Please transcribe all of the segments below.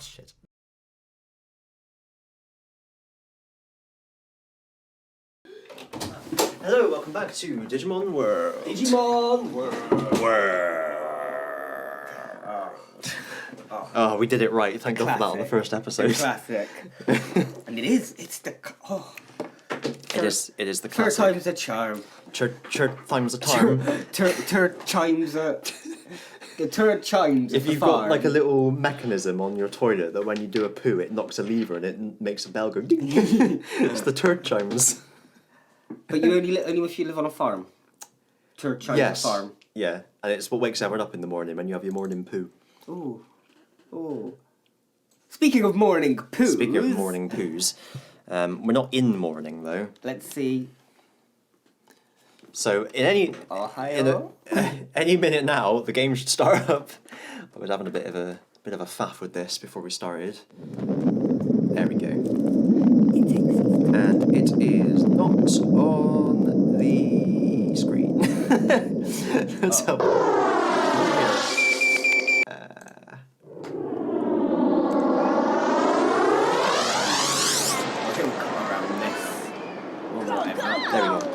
shit. Hello, welcome back to Digimon World. Digimon World. Oh, we did it right. Thank God for that on the first episode. The classic. And it's the... Oh. It is the classic. Third time's a charm. Third time's a charm. Third chimes a... The third chimes If you've got like a little mechanism on your toilet that when you do a poo, it knocks a lever and it makes a bell go ding ding. It's the third chimes. But you only if you live on a farm. Third chimes a farm. Yeah, and it's what wakes everyone up in the morning when you have your morning poo. Ooh. Ooh. Speaking of morning poos. Speaking of morning poos, we're not in morning though. Let's see. So in any minute now, the game should start up. I was having a bit of a faff with this before we started. There we go. And it is not on the screen. So, there we go.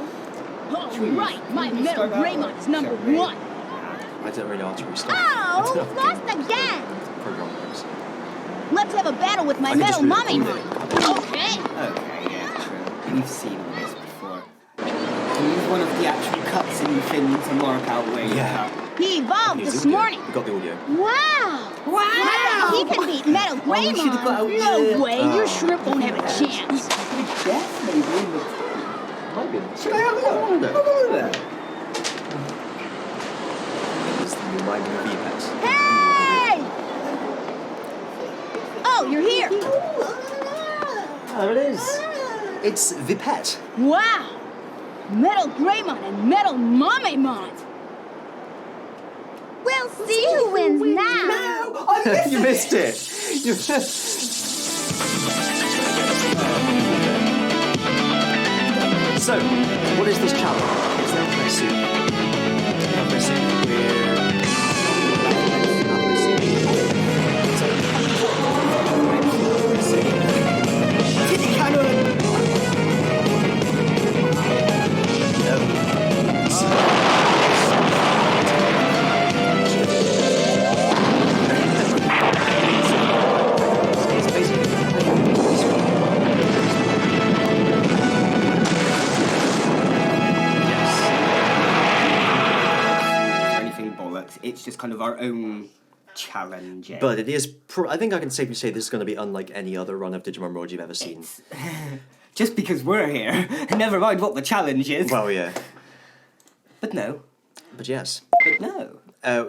Right, my metal Greymon is number 1. I don't really know how to restart. Oh, lost again. Program works. Let's have a battle with my metal mummy. Okay. Okay, yeah, true. We've seen this before. Use one of the actual cutscene things to mark out where you are. He evolved this morning. We got the audio. Wow. Wow. He can beat metal Greymon. No way, your shrimp won't have a chance. Definitely win the... Should I have a look? Have a look there. This is the new Mighty V-Pets. Hey! Oh, you're here. There it is. It's the pet. Wow. Metal Greymon and metal Mummymon. We'll see who wins now. You missed it. So, what is this challenge? It's the alphabet soup. The alphabet soup It's just kind of our own challenge. But it is, I think I can safely say this is going to be unlike any other run of Digimon World you've ever seen. Just because we're here, never mind what the challenge is. Well, yeah. But no. But yes. But no.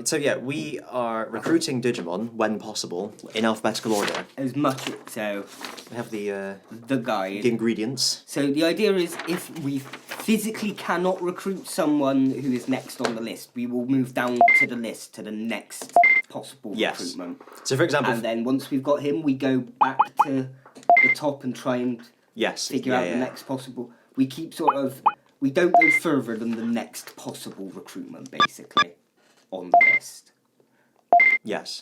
So yeah, we are recruiting Digimon, when possible, in alphabetical order. As much so. We have the guide. the ingredients. So the idea is if we physically cannot recruit someone who is next on the list, we will move down to the list to the next possible recruitment. So for example... And then once we've got him, we go back to the top and try and figure out the next possible... We keep sort of... We don't go further than the next possible recruitment, basically, on the list. Yes.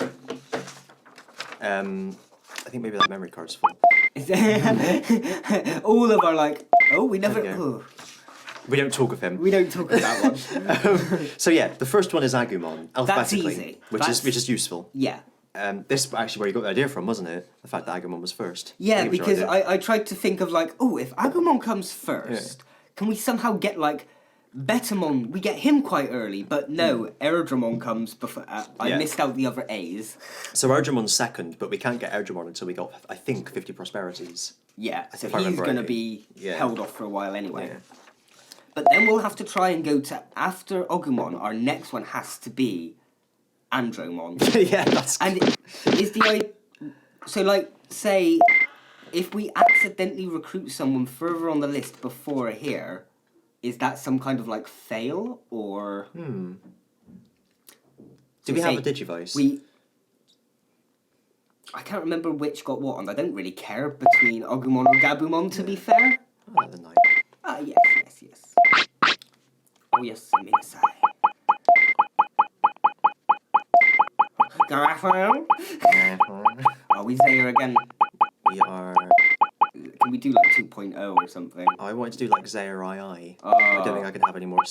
I think maybe that memory card's full. All of our we never... We don't talk of him. We don't talk of that one. So yeah, the first one is Agumon, alphabetically. That's easy. Which is useful. Yeah. This is actually where you got the idea from, wasn't it? The fact that Agumon was first. Yeah, because I tried to think of if Agumon comes first, can we somehow get Betamon? We get him quite early, but no, Erdramon comes before. I missed out the other A's. So Erdramon's second, but we can't get Erdramon until we got, I think, 50 prosperities. Yeah, so he's going to be held off for a while anyway. Yeah. But then we'll have to try and go to, after Agumon, our next one has to be Andromon. Yeah, that's... And is the... So, say, if we accidentally recruit someone further on the list before here, is that some kind of, fail, or... Do we have a Digivice? I can't remember which got what, and I don't really care between Agumon or Gabumon, to be fair. Oh, the night. Ah, yes. Oh, yes, Minasai. Garafo? Are we Zaya again? We are... Can we do like 2.0 or something? I wanted to do like Zaya II. I don't think I can have any more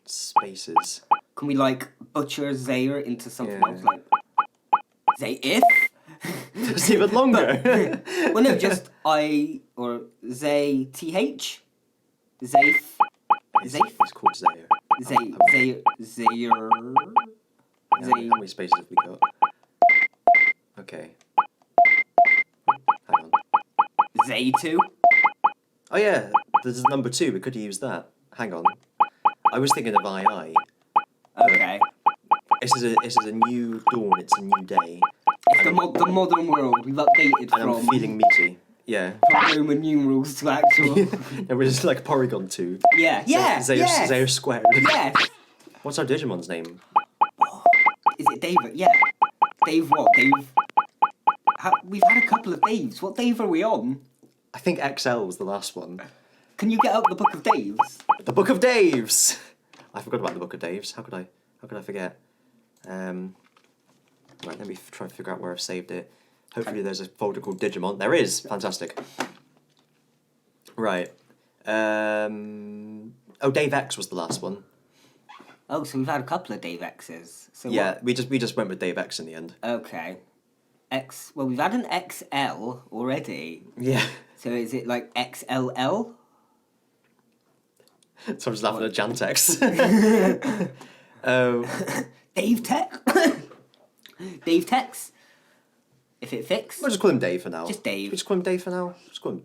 spaces. Can we like butcher Zaya into something else like Zayif? It's even longer. Well, no, just I or Zay TH. Zayf. Zayf. It's called Zaya. Zayer. How many spaces have we got? Okay. Hang on. Zay2. Oh yeah, there's number 2. We could have used that. Hang on. I was thinking of II. Okay. This is a new dawn. It's a new day. It's the modern world. We've updated and I'm feeling meaty. Yeah. From Roman numerals to actual. It was like Porygon 2. Yeah. Zaire squared. Yes. What's our Digimon's name? Is it David? Yeah. Dave what? Dave. We've had a couple of Daves. What Dave are we on? I think XL was the last one. Can you get up the Book of Daves? The Book of Daves! I forgot about the Book of Daves. How could I forget? Right, let me try to figure out where I've saved it. Hopefully there's a folder called Digimon. There is! Fantastic. Right. Oh, Dave X was the last one. Oh, so we've had a couple of Dave X's. So yeah, what? we just went with Dave X in the end. Okay. Well, we've had an XL already. Yeah. So is it like XLL? So I'm just laughing at Jantex. Dave Tech? Dave Tex? If it fixed? We'll just call him Dave for now. Just Dave. Just call him Dave for now. Just call him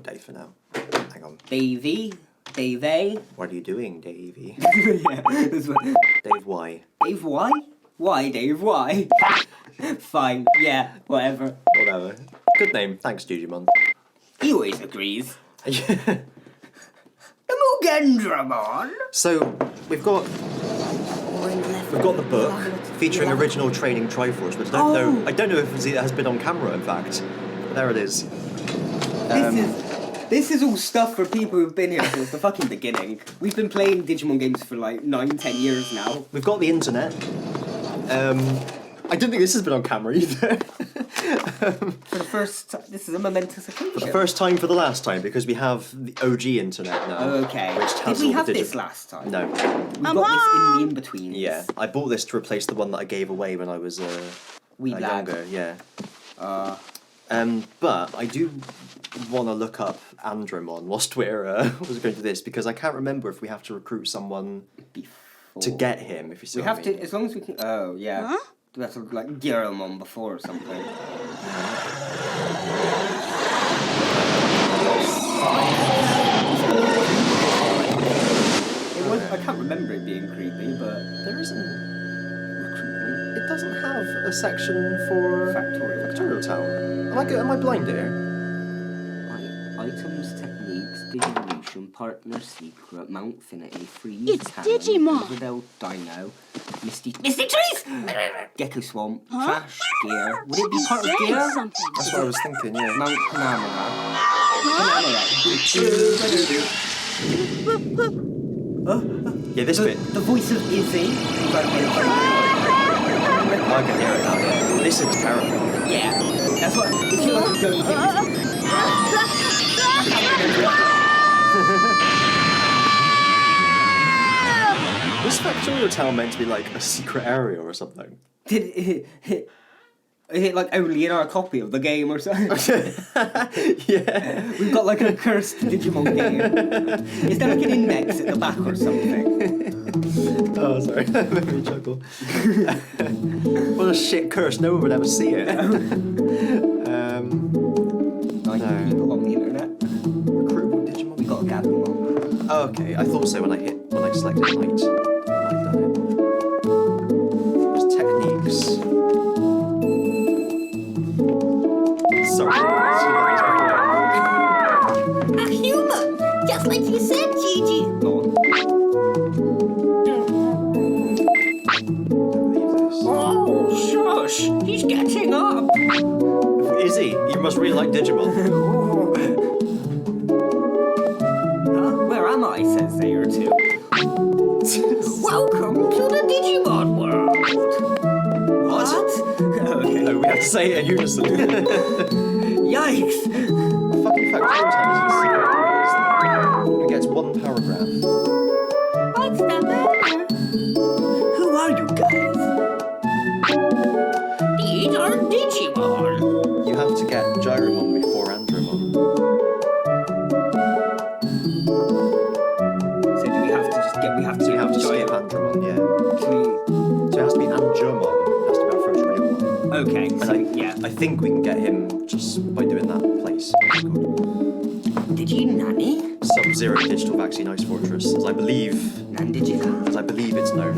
Dave for now. Hang on. Davey? Dave A? What are you doing, Davey? Yeah, that's what. Dave Y. Dave Y? Why, Dave? Why? Fine, yeah, whatever. Whatever. Good name. Thanks, Digimon. He always agrees. Yeah. Mugendramon! So, we've got the book featuring original training Triforce, but I don't know if it has been on camera, in fact. But there it is. This is all stuff for people who've been here since the fucking beginning. We've been playing Digimon games for like 9-10 years now. We've got the internet. I don't think this has been on camera either. For the first time, this is a momentous occasion. For the first time, for the last time, because we have the OG internet now. Oh, okay. Did we have this last time? No. We've got this in the in-betweens. Yeah, I bought this to replace the one that I gave away when I was younger. Yeah. But I do want to look up Andromon whilst we're going to this, because I can't remember if we have to recruit someone to get him. If you see we what have I mean. to, as long as we can. Oh yeah. Huh? Do we have to like Gyramon before or something? I can't remember it being creepy, but There isn't recruitment. It doesn't have a section for Factorial Town. Am I blind here? Items, techniques, Digivolution, Partner, Secret, Mount Finity, Freeze, It's Cannon, Digimon! Riverdale, Dino, Misty Trees! Gecko Swamp, Trash, Gear. Would it be part of Gear? Something. That's what I was thinking, yeah. Mount Panamera. Yeah, this bit. The voice of Izzy. I can hear it now, yeah. This is terrible. Yeah, that's what. If you like to go Was Factorial Town meant to be like a secret area or something? Is it like only in our copy of the game or something? Yeah. We've got like a cursed Digimon game. Is there like an index at the back or something? Oh, sorry. Made me chuckle. What a shit curse. No one would ever see it. People on the internet. Recruitable Digimon. We got a Gabumon. Oh, okay. I thought so when I selected Light. I've done it. There's techniques. Sorry. A human! Just like you said, Gigi! Go on. Oh, shush! He's getting up! Is he? You must really like Digimon. Where am I, says Zayer 2. Welcome to the Digimon world! What? have to say it in unison. Yikes! Fucking fact, James has secret areas. He gets one paragraph. What's the matter? Who are you guys? These are Digimon. You have to get Gyromon before Andromon. So do we have to just get? We have to. So you have to join- skip Andromon, yeah. Can we- So it has to be Andromon. It has to be our first real one. Okay. And So I think we can get him just by doing that place. Digi-Nanny? Sub-Zero Digital Vaccine Ice Fortress, as I believe it's known.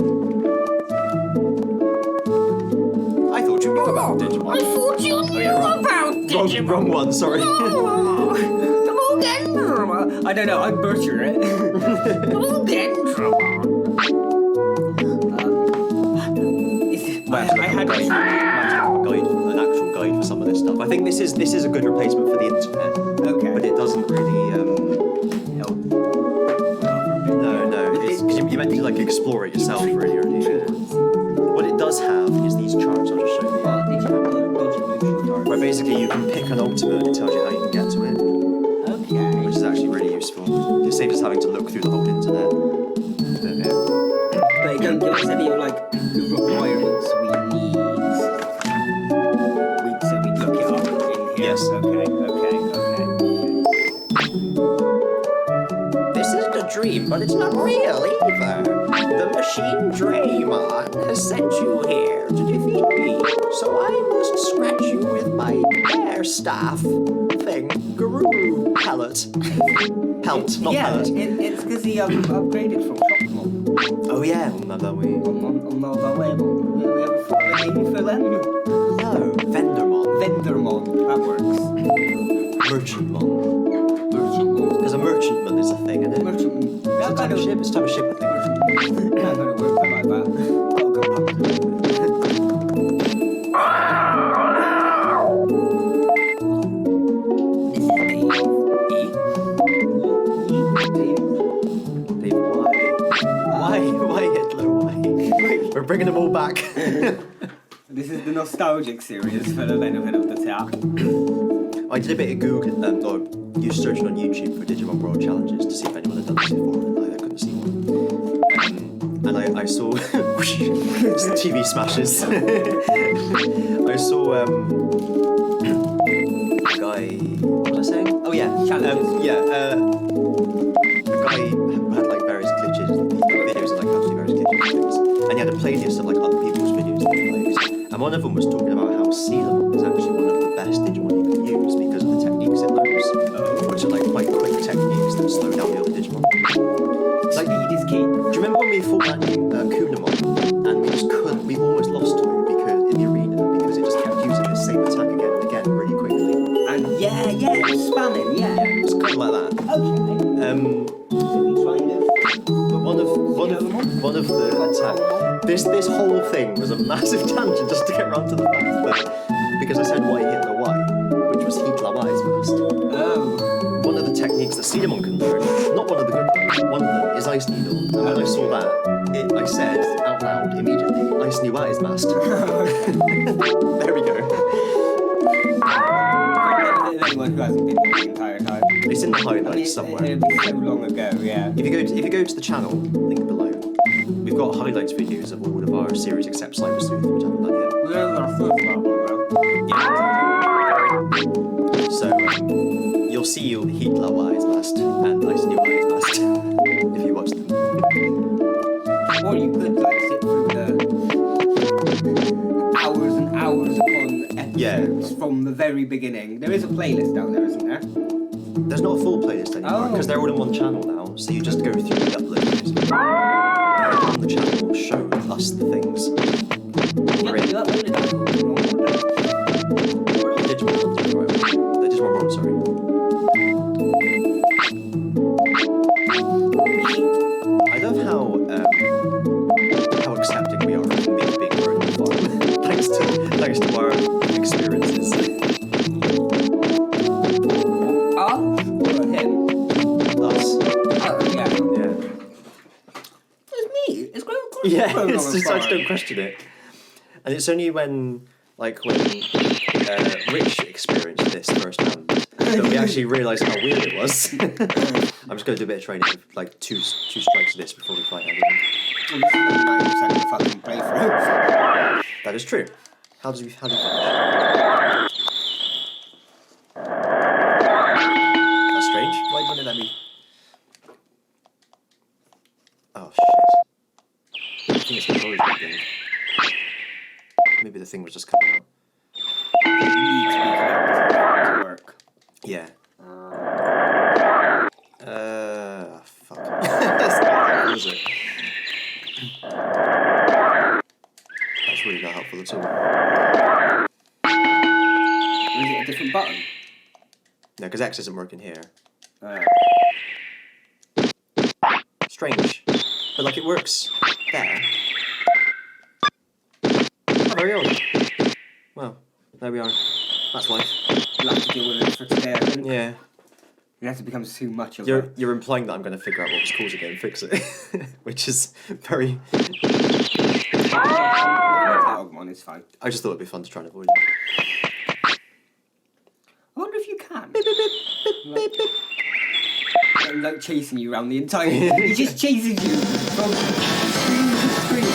I thought you knew about Digimon. I thought you knew about Digimon. Wrong one, sorry. I don't know. I'm butcher it. I had an actual guide for some of this stuff. I think this is a good replacement for the internet, Okay. but it doesn't really help. No, it's because you meant to like explore it yourself really early. What it does have is these charts. I'll just show you. Where basically you can pick an ultimate and it tells you how you can get to it, Okay. which is actually really useful. It saves us having to look through the whole internet. But it don't give us any of like the requirements we need. So we look it up in here. Yes. Okay. This is the dream, but it's not real either. The machine Draymon has sent you here to defeat me, so I must scratch you with my air staff thing. Guru pellet. Pelt, not pellet. It's because he upgraded from Shopmon. Oh yeah, on that way. On the web. We have a name for them. No, Vendormon. Vendormon. That works. Merchantmon. Because a merchantman is a thing, isn't it? Merchantman. It's a type of ship, I think. That kind of works. I like that. Dave, why Hitler, why? We're bringing them all back. This is the nostalgic series for the benefit of the tap. I did a bit of Google, or used searching on YouTube for Digimon World Challenges to see if anyone had done this before, and I couldn't see one. And I saw TV smashes. I saw a guy. What was I saying? Oh yeah, Challenges. a guy had like various glitches, videos of like how to do various glitches and things, and he had a playlist of like other people's videos that he likes. And one of them was talking about how Sealamon is actually one of the best Digimon you can use because of the techniques it learns, which are like quite quick techniques that slow down the other Digimon. Like, Speed is key. do you remember when we fought that Kunamon and we almost lost to it because in the arena because it just kept using the same attack again and again really quickly? And spamming, It was kind of like that. But one of the attack. This whole thing was a massive tangent just to get around to the fact that because I said why Hitler why, which was Hitler why's must. One of the techniques that Sealamon can learn, not one of the good ones, one of them is Ice Needle. And when I saw that, I said out loud immediately, Ice Needle is mast. There we go. Anyone who hasn't been here the entire time. It's in the highlights somewhere. It'll be so long ago, yeah. If you go to the channel, link below, we've got highlights videos of all of our series except Cyber Sleuth, which I haven't done yet. So you'll see Hitler Wise Mast and Ice New Wise Mast if you watch them. Or you could like sit through the hours and hours upon episodes from the very beginning. There is a playlist down there, isn't there? There's not a full playlist anymore because they're all in one channel now. So you just go through the uploads. And on the channel will show us the things. We're in. We're on the Digimon content, right? The Digimon World, sorry. I love how accepting we are of being grown up on, thanks to our experiences. Him. Us. Yeah. Yeah. It's me. It's Yeah, it's just, I just don't question it. And it's only when like when Rich experienced this firsthand, that we actually realised how weird it was. I'm just going to do a bit of training with like two strikes of this before we fight anyone. Well, this is like 90% of the fucking playthrough. That is true. How do you finish? That's strange. Why wouldn't it let me? Oh shit. I think it's the noise thing. Maybe the thing was just coming out. You need to be connected to work. Yeah. Fuck. That's not helpful, is it? That's really not helpful at all. Is it a different button? No, because X isn't working here. Oh. Strange. But like it works there. Oh, very odd. Well, there we are. That's life. You'll have to deal with it for today, I think. Yeah. It has to become too much of You're implying that I'm going to figure out what was causing it and fix it, which is very. Agumon is fine. I just thought it'd be fun to try and avoid it. I wonder if you can. Like chasing you around the entire. He just chases you from screen to screen.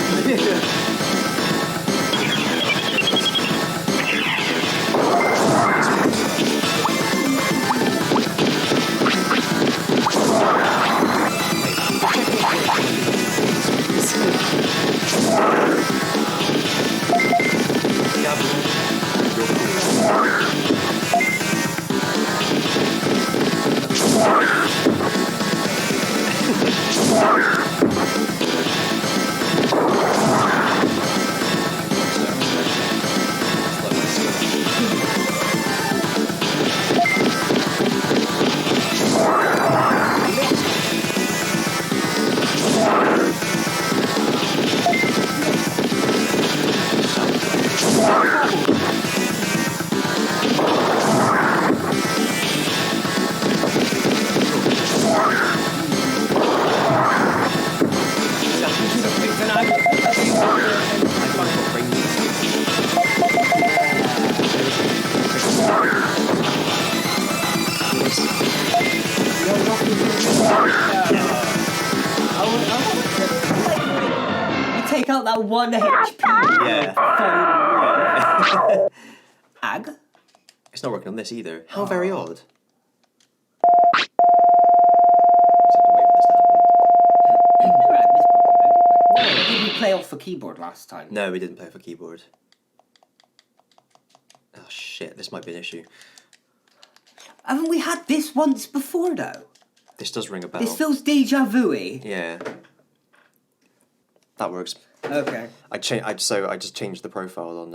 Take out that 1 HP. Yeah. Ag? It's not working on this either. How very odd. Did we play off the keyboard last time? No, we didn't play for keyboard. Oh shit, this might be an issue. Haven't we had this once before though? This does ring a bell. This feels deja vu-y. Yeah. That works. Okay. I just changed the profile on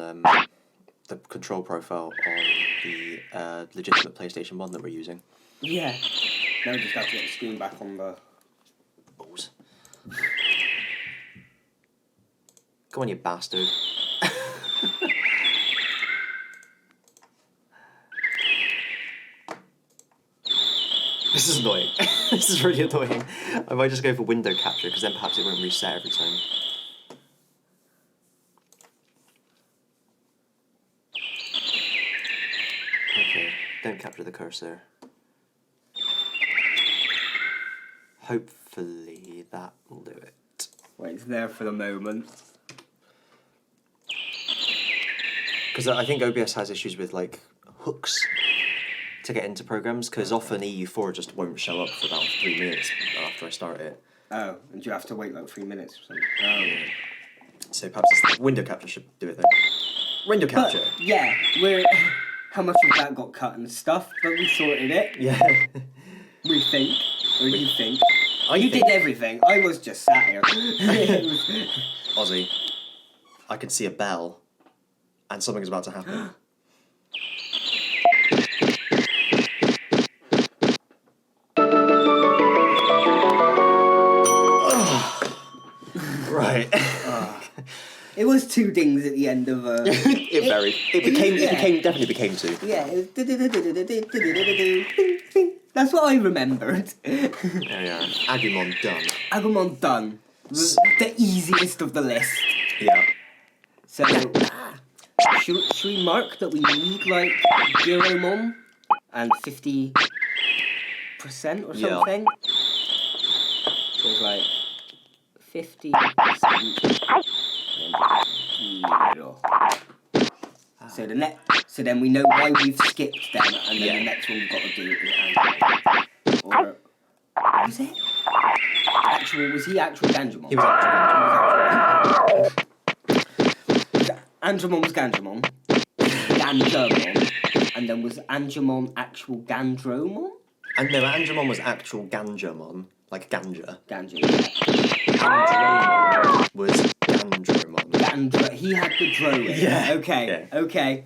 the control profile on the legitimate PlayStation 1 that we're using. Yeah. Now we just have to get the screen back on the balls. Go on, you bastard. This is annoying. This is really annoying. I might just go for window capture because then perhaps it won't reset every time. Okay, don't capture the cursor. Hopefully that will do it. Wait, it's there for the moment. Because I think OBS has issues with like hooks to get into programs, because often EU4 just won't show up for about 3 minutes after I start it. Oh, and you have to wait like 3 minutes or something. Oh. So perhaps window capture should do it then. Window capture! But, yeah, how much of that got cut and stuff, but we sorted it. Yeah. We think, or you think. You did everything, I was just sat here. Ozzy, I could see a bell, and something's about to happen. Right. It was 2 dings at the end of it varied. It definitely became 2. Yeah. That's what I remembered. There we are. Agumon done. Agumon done. The easiest of the list. Yeah. So Should we mark that we need like Giromon and 50% or something? So it's like 50%. So then we know why we've skipped them, and then the next one we've got to do is Andromon. Or was it? Was he actual Gandramon? He was actual Gandramon. Andromon was Gandramon. Gandramon. And then was Angemon actual Gandromon? And no, Andromon was actual Ganjamon, like Ganja. Ganja, Andromon was Gandromon. He had the dro. Yeah. Okay.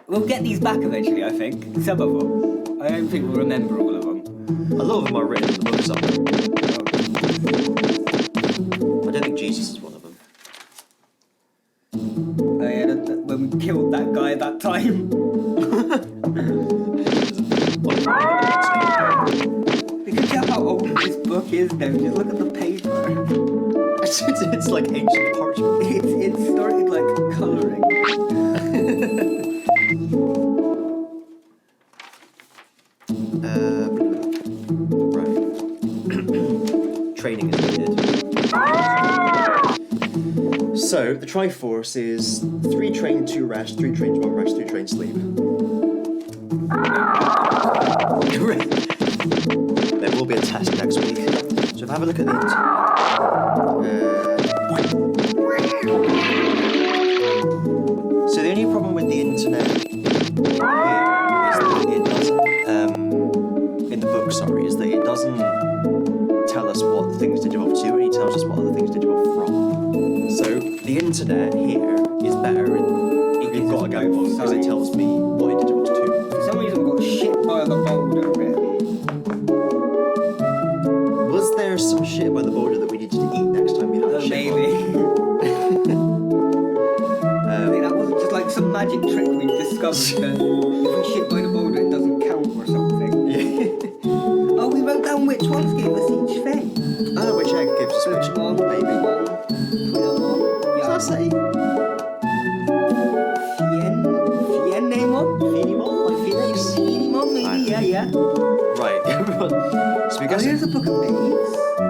We'll get these back eventually, I think. Some of them. I don't think we'll remember all of them. A lot of them are written in the book somewhere. I don't think Jesus is one of them. Oh yeah, when we killed that guy that time. Because you know how old this book is though, just look at the paper. It's like ancient parchment. It started like colouring. Right. Training is needed. So, the Triforce is 3 train, 2 rest, 3 train, 1 rest, 3 train, sleep. There will be a test next week. So, if I have a look at the so the only problem with the internet here is that it doesn't, in the book, is that it doesn't tell us what things to develop to, and it tells us what other things to develop from. So the internet here is better, and you've got to go on because it tells me what it develops to. For some reason, we got shit by the boulder written. Was there some shit by the boulder that we needed to eat next time we had shit? Maybe. I think that wasn't just like some magic trick we've discovered that if we shit by the boulder it doesn't count or something. Yeah. Oh, we wrote down which ones gave us each thing. Oh, which egg gives us which one? Maybe. What does that say? Fienemon? Phoenix? Phoenimon, maybe, yeah. Right, everyone. So we Oh, here's a book of babes. No,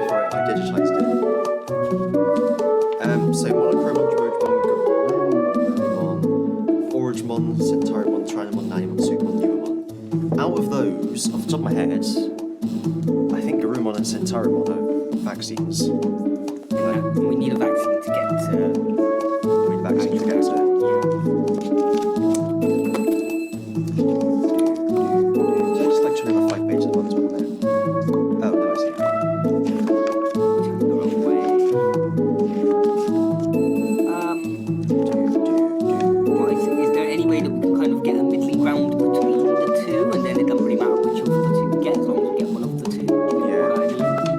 before I digitized it. So Monochromon, Georgemon, Origmon, Centaurimon, Trinamon, Nanimon, Sugamon, Nuamon. Out of those, off the top of my head, I think Garurumon and Centaurimon are vaccines. We need a vaccine to get to... We need a vaccine to get to. I just like to remember 5 pages at once, wasn't there? Oh, no, I see. Is there any way that we can kind of get a middling ground between the two, and then it doesn't really matter which of the two we get, as long as we get one of the two? Yeah.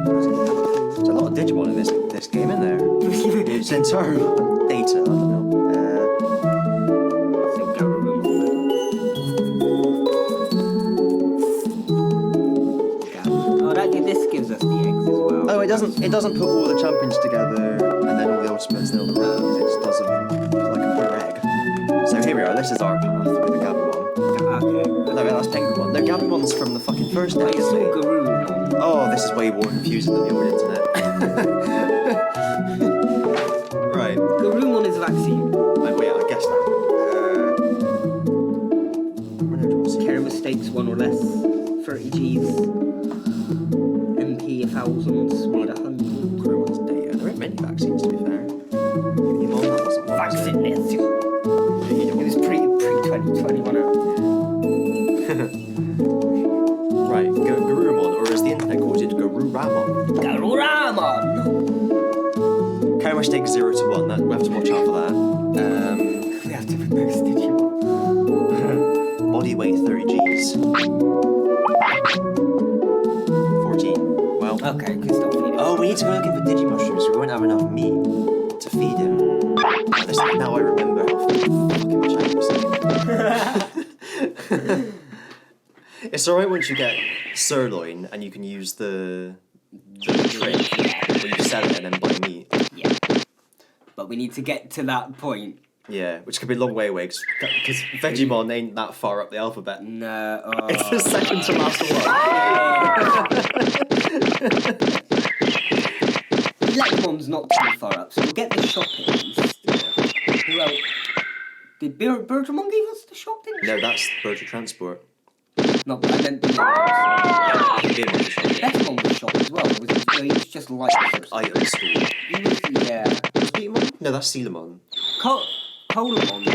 There's a lot of Digimon in this game, isn't there? Centaurimon data, I don't know. This gives us the eggs as well. Oh, it doesn't put all the champions together and then all the ultimates and all the rounds. It just does them like a per egg. So here we are. This is our path with the Gabumon. Okay. No, that's Tengamon. No, Gabumon's from the fucking first It's all episode. Garurumon. Oh, this is way more confusing than the old internet. Right. Garurumon is a vaccine. Wait, I guess that. Care mistakes 1 or less. 30 Gs. MP 1000. Speed 100. Garurumon's data. There aren't many vaccines, to be fair. Vaccination. It was pre-2020, wasn't it? Right, Garurumon, or as the internet calls it, Garuramon. Garuramon! Carry mistake 0 to 1. We have to watch out for that. We have to remember Digimon. Body weight 30 Gs. 14. Well. Okay, we can still feed it. Oh, we need to go looking for Digimushrooms. We won't have enough meat to feed him. Now I remember how fucking much I was. It's alright once you get sirloin and you can use the trick where you sell it and then buy meat. Yeah. But But we need to get to that point. Yeah, which could be a long way away, because Digimon ain't that far up the alphabet. No. It's the second to last one. Legomon's not too far up, so we'll get the shop at least. Who else? Did Bergermon give us the shop, didn't No, that's Berger Transport. No, but I meant the He did want the shop. Legomon's the shop as well. He was just like Item store. Yeah. Was Beatmon? No, that's Sealamon. Colamon.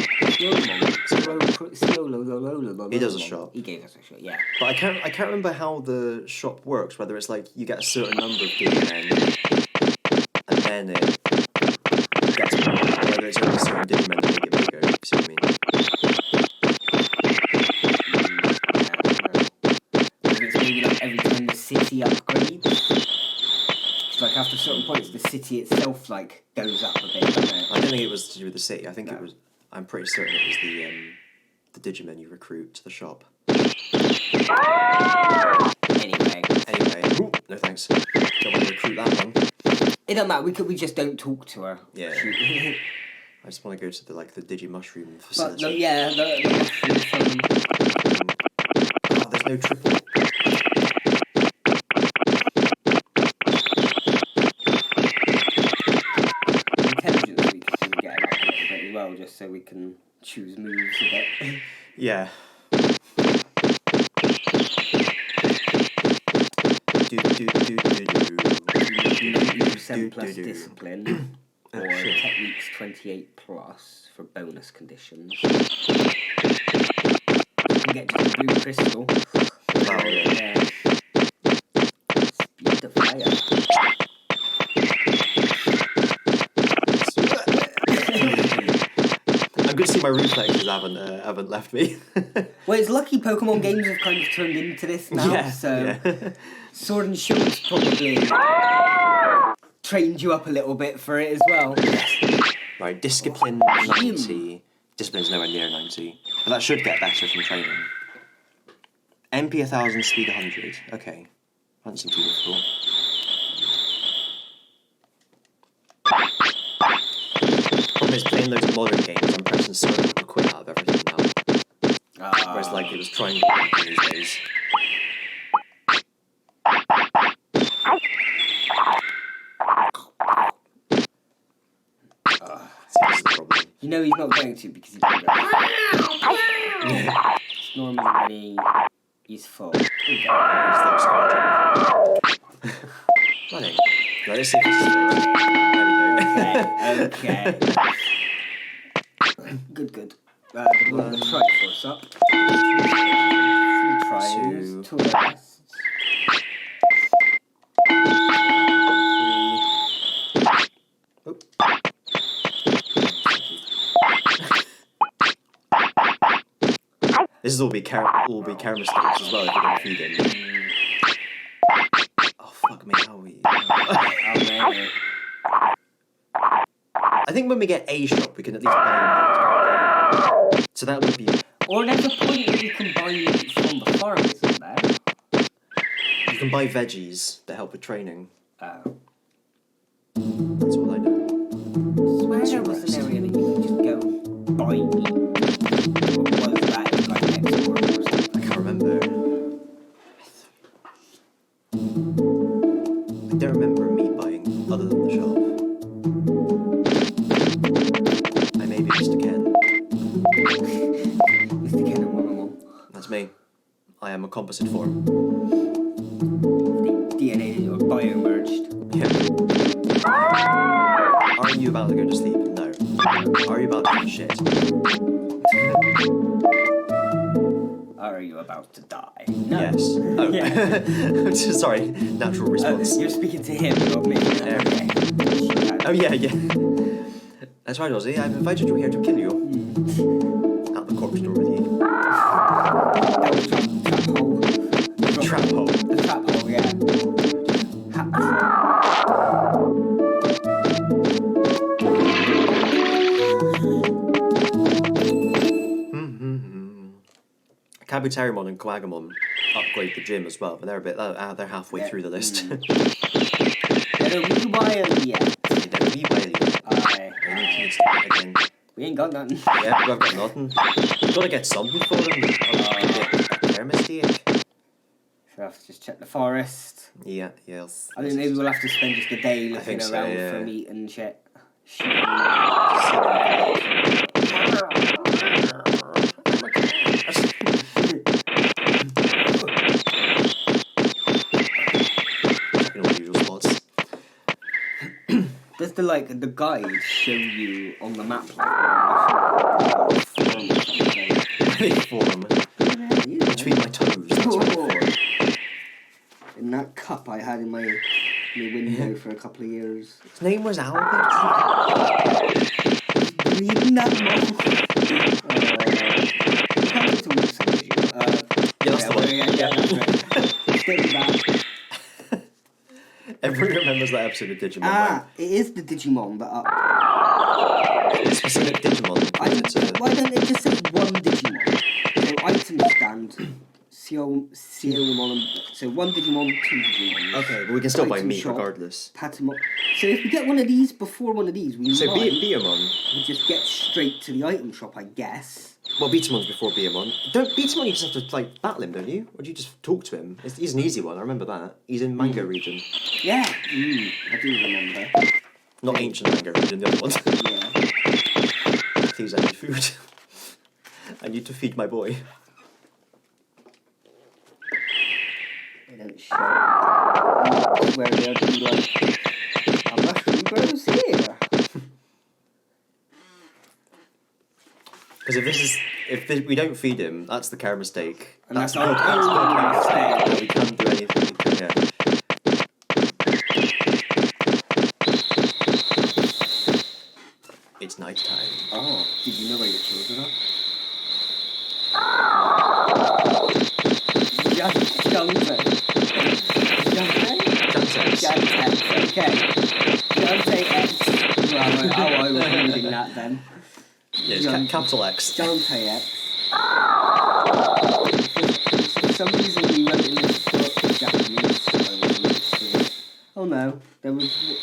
He does a shop. He gave us a shop, yeah. But I can't remember how the shop works, whether it's like you get a certain number of Digimon and then it gets more, or whether it's only certain Digimon that make it bigger, you see what I mean? It's maybe like every time the city upgrades. It's like after certain points the city itself like goes up a bit, doesn't it? I don't think it was to do with the city. I think it was. I'm pretty certain it was the Digimon you recruit to the shop. Anyway. Ooh, no thanks. Don't want to recruit that one. It don't matter. We just don't talk to her. Yeah. I just want to go to the Digimushroom facility. But the mushroom farm. Oh, there's no triple. Intelligence we can get it up a little bit as well, just so we can choose moves a bit. Yeah. Percent plus discipline, or techniques 28 plus for bonus conditions. You can get just a blue crystal. Wow, yeah. Speed of fire. I'm good to see my reflexes haven't left me. Well, it's lucky Pokemon games have kind of turned into this now, Sword and Shield's probably trained you up a little bit for it as well. Right, discipline 90. Discipline's nowhere near 90. But that should get better from training. MP 1000, speed 100. Okay. That doesn't seem too difficult. Problem is, playing those modern games, I'm pressing circle to quit out of everything now. Whereas like it was triangle in these days. See, this is the problem. You know he's not going to because he's going to go. It's normally when he's full. Running. No, let's see if this is fixed. Okay. Good. We're going to try force up. 3 tries, 2 arrests. 3. Oop. This is all be camera mistakes as well if you don't feed him. Oh fuck me, how are we? I think when we get A shop, we can at least buy meat. So that would be. Or there's a point where you can buy meat from the farm, isn't there? You can buy veggies that help with training. Oh. That's all I know. I swear there was an area that you could just go buy meat. Or was that in like next door or something? I can't remember. I don't remember meat buying other than the shop. I may be Mr. Ken. Mr. Ken and 101. That's me. I am a composite form. The DNA that you're bio-merged. Yeah. Are you about to go to sleep? No. Are you about to eat shit? Are you about to die? No. Yes. Oh. Yeah. Sorry. Natural response. You're speaking to him, not me. Okay. Oh yeah. That's right, Ozzy. I've invited you here to kill you. Out the corpse door with you. That was trap hole. Trap hole. The trap hole, yeah. Kabuterimon and Quagamon upgrade the gym as well, but they're a bit. They're halfway through the list. Aye. again. We ain't got nothing. Yeah, we've got nothing. Gotta get something for them. A mistake. So I have to just check the forest. Yeah, yes. I think maybe we'll have to spend just a day looking around for meat and shit. Does the guide show you on the map form between my toes? That's right. In that cup I had in my window for a couple of years. His name was Albert. Reading that mom. Yeah, that's the one. Yeah, that's right. Steady back. Everyone remembers that episode of Digimon. Right? It is the Digimon, but specific Digimon. Why don't they just say one Digimon? So item stand, so one Digimon, two Digimon. Okay, but we can still buy meat shop, regardless. Patamon. So if we get one of these before one of these, we just get straight to the item shop, I guess. Well, Beatamon's before Beamon. Beatamon you just have to battle him, don't you? Or do you just talk to him? He's an easy one, I remember that. He's in Mango region. Yeah, I do remember. Not ancient Mango region, the other one. Yeah. Please, I need food. I need to feed my boy. They don't show where they are. A mushroom grows here. Because if we don't feed him, that's the care mistake. And that's our care mistake. We can't do anything. Yeah. It's night time. Oh, did you know where your children are? I was reading that then. Yeah, capital X. Dante X. For some reason we went in this book Japanese, so I wasn't sure. Oh no,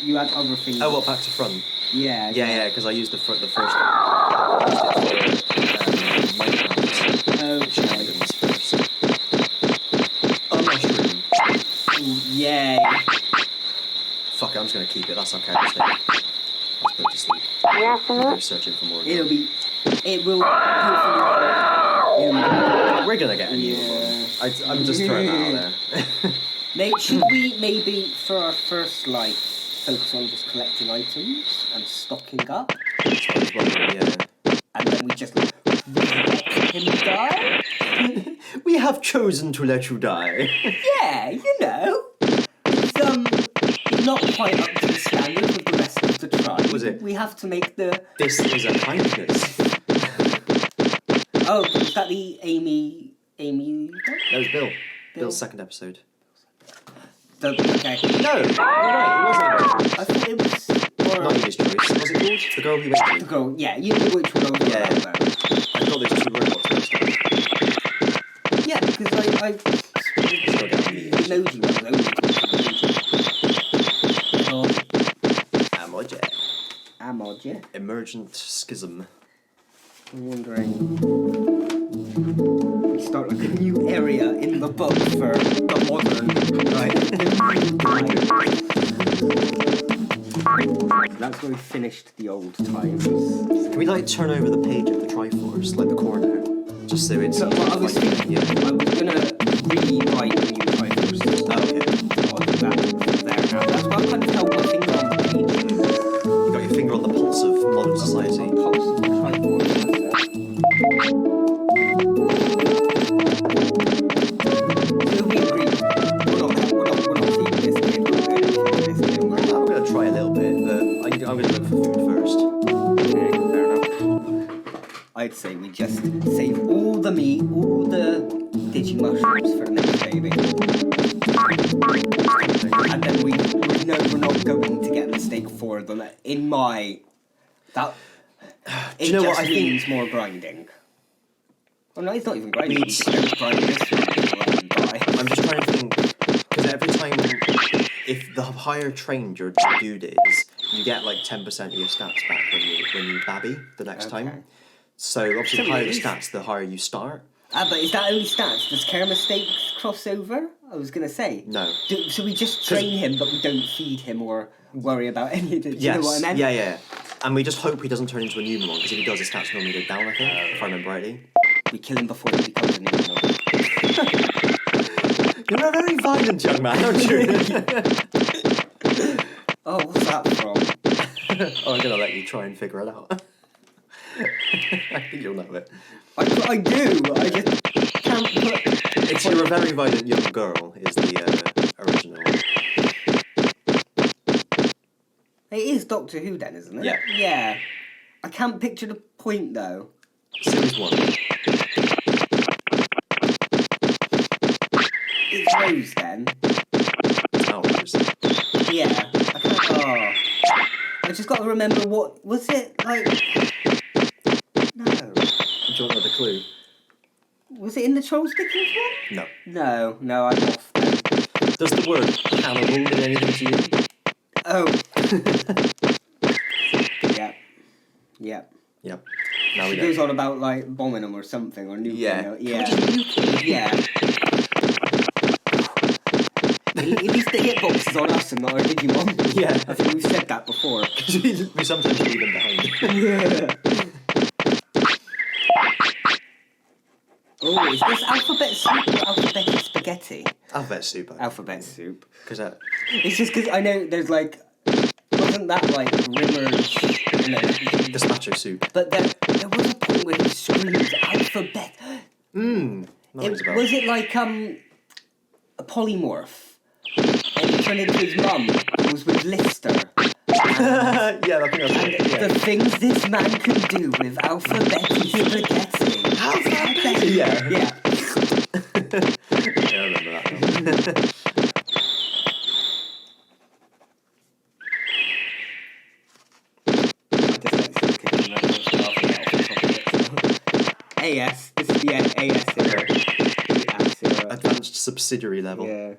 you had other things. Oh, what, back to front? Yeah. Yeah, because I used the first. Oh, mushroom. Yay. Fuck it, I'm just gonna keep it. That's our care mistake. Let's put it to sleep. We're searching for more. It will hopefully. We're gonna get a new one. I'm just throwing that out there. Should we maybe for our first life focus on just collecting items and stocking up? Yeah. And then we just let him die? We have chosen to let you die. Yeah, you know. It's not quite up to the standard of the rest of the tribe. Was it? We have to make the... This is a kindness. Oh, was that the Amy... That was Bill. Bill's second episode. Okay. No, you're right, it wasn't. I thought it was... Not Amy's choice. Was it called? The girl who went to? The girl, yeah, you know which one I was Yeah. about. I thought there's two robots and stuff. Yeah, because I the nosy one only. Amoja. Emergent schism. I'm wondering. We start like a new area in the book for the modern, right? So that's where we finished the old times. Can we turn over the page of the Triforce, like the corner? Just so it's... So what I was thinking, I was gonna rewrite the new Triforce. Oh, okay. I'll do that there now. That's why I kind of held my finger on the page. You got your finger on the pulse of modern society. Pulse of the Triforce, that's it. So we agree. We're not feeding this kid. I'm going to try a little bit, but I'm going to look for food first. Okay, fair enough. I'd say we just save all the meat, all the Digimushrooms for the next baby. And then we know we're not going to get a mistake for them. In my... That... Do you know what I means think? more grinding. Oh no, it's not even grinding. We just don't grind this one. I'm just trying to think, because every time, if the higher trained your dude is, you get like 10% of your stats back when you babby the next time. So obviously the higher the stats, the higher you start. But is that only stats? Does care mistakes cross over? I was going to say. No. So we just train him, but we don't feed him or worry about any of it. You know what I meant? Yeah. And we just hope he doesn't turn into a Numemon, because if he does, his stats normally go down, I think, if I remember rightly. We kill him before he becomes a Numemon. You're a very violent young man, aren't you? Oh, what's that from? I'm going to let you try and figure it out. I think you'll know it. I do. I just can't put... It's You're a Very Violent Young Girl is the original. It is Doctor Who then, isn't it? Yeah. Yeah. I can't picture the point though. Series 1. It's Rose then. Oh, Rose. Yeah. I can't... Oh. I just got to remember what... Was it like... No. Do you want another clue? Was it in the Trolls Dickens one? No. No, I'm off then. Does the word cannibal mean anything to you? Oh. Yep. Now She goes on about like bombing them or something or nuking them. Yeah. At least the hitbox is on us and not our Digimon. Yeah. I think we've said that before. we sometimes leave them behind. Yeah. Oh, is this alphabet soup or alphabet spaghetti? Alphabet soup. Alphabet soup. Because that... It's just because I know there's like... Wasn't that like Rimmer's... Gazpacho soup. But there was a point where he screamed alphabet. Was it like a polymorph? And he turned into his mum, who was with Lister. I think that's right. The things this man can do with alphabeti spaghetti. Alphabeti! Yeah. Yeah. I remember that one. AS. This is the AS era. Advanced subsidiary level. Yeah.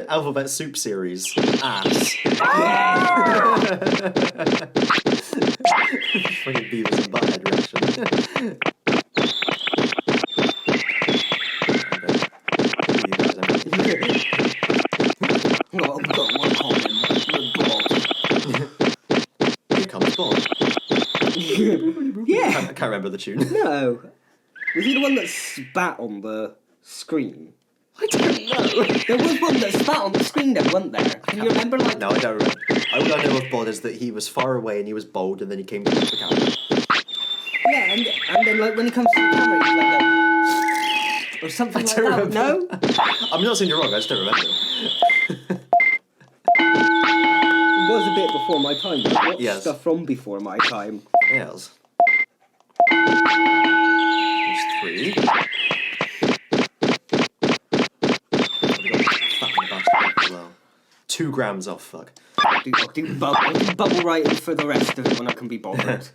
Alphabet soup series. Ass. Fucking Beavis and Butthead reaction. Well, I've got one comment. Here comes Bob. Yeah. I can't remember the tune. No. Was he the one that spat on the screen? I don't know. There was one that spat on the screen though, wasn't there? Can you remember like... No, I don't remember. All I know of Bod is that he was far away and he was bold and then he came towards the camera. Yeah, and then like when he comes to the camera he's like or something like that. Remember. No? I'm not saying you're wrong, I just don't remember. It was a bit before my time, but I watched stuff from before my time. Yes. There's 3. Well, 2 grams off, fuck. I'll do bubble writing for the rest of it when I can be bothered.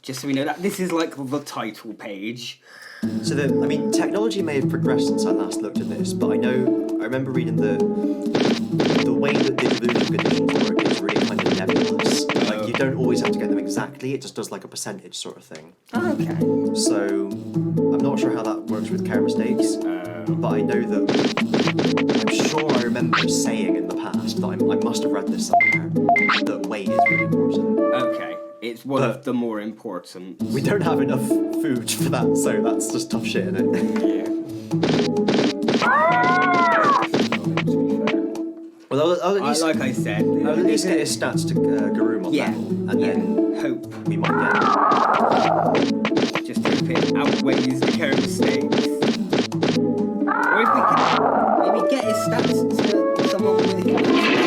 Just so we know that this is like the title page. So technology may have progressed since I last looked at this, but I remember reading the way that Digimon editions work is really kind of nebulous. Like you don't always have to get them exactly, it just does like a percentage sort of thing. Oh, okay. So I'm not sure how that works with care mistakes, but I know that I'm sure I remember saying in the past that I must have read this somewhere that weight is really important. Okay. It's one of the more important. We don't have enough food for that, so that's just tough shit, isn't it? Yeah. Well, I'll at least, like I said, I'll at least get his stats to Garurumon level, and then hope we might get it. Just hope it outweighs the care mistakes. Or if we can maybe get his stats to someone with care mistakes.